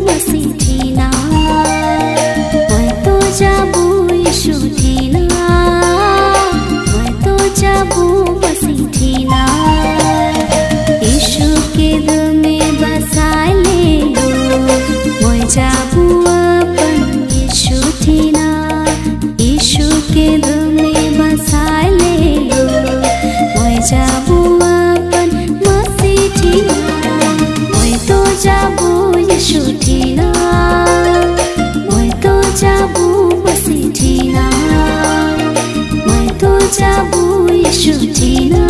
मसीठिना मैं तो जाबू यीशुठिना मैं तो जाबू मसीठिना यीशु के दिल में बसा ले लो मैं जाबू अपन यीशुठिना यीशु के दिल में बसा ले लो मैं जाबू अपन मसीठिना मैं तो जाबू यीशुठिना मैं तो जाबू मसीठिना मैं तो जाबू यीशुठिना।